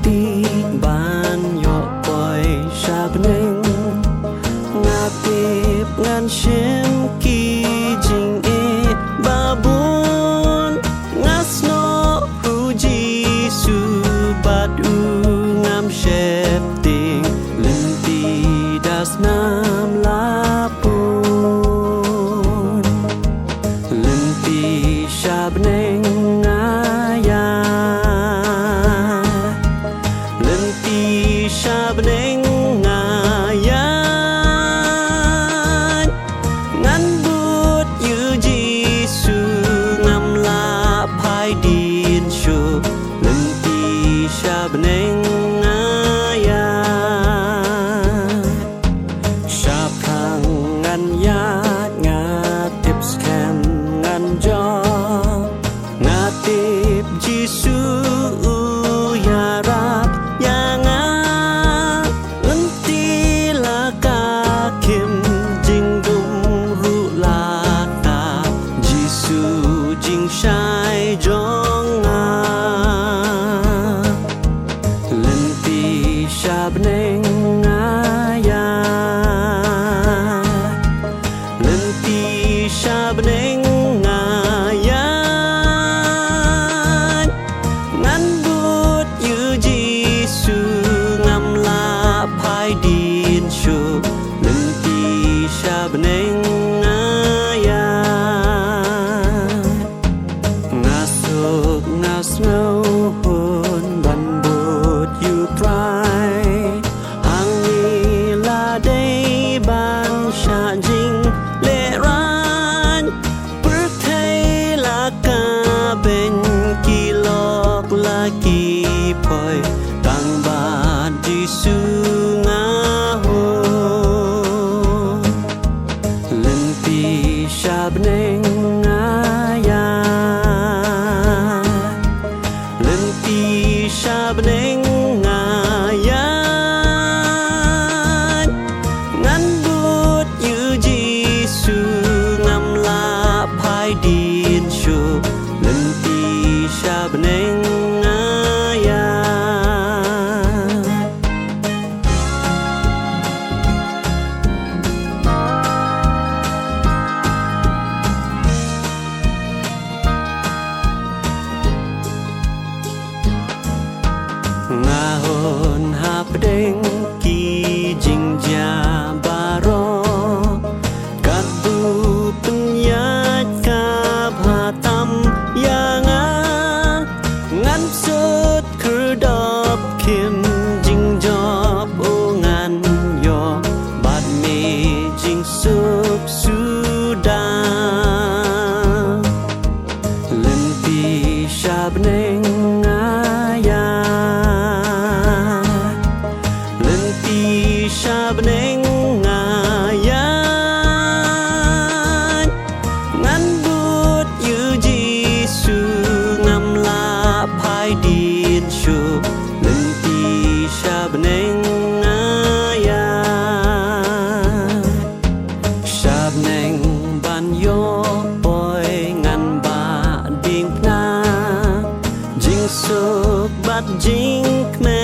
ti ban yo boy shabning ngatip ngan shim ki jing e babun ngasno huji su badu ngam shep ting limpi das nam lapun limpi shabning ngaya limpi shabning ngaya ngan but yu jisu ngam la phai din shu limpi shabning ngaya shabang ngan ya ngatip scam ngan jo ngatip jisu ya rap yang lenti laka kim jing dum ru lata jisu jing shai jong lenti shabneng ngaya lenti shabneng ngaya ngan but yu jisu ngam la phai din shu lenti shabneng ngaya ngasuk ngasno hun ban but yu try hang ni la day ban sha jing le ran per thai la ka ben ki lok la ki poi tang ban jisu nga ho limpi shabneng ngaya limpi shabneng ngaya ngan but yu jisu ngam la phai din shu limpi shabneng ngaya ngahon hapdeng ki jing ja baro kat bu penyat ka bhatam yang ngan sut kerdop kim jing job o ngan yo bat me jing sup suda limpi shabneng ngaya limpi shabneng ngaya ngan but yu jisu ngam la phai din shu limpi shabneng ngaya shabneng ban yo boy ngan ba ding na jing suk bat jing kme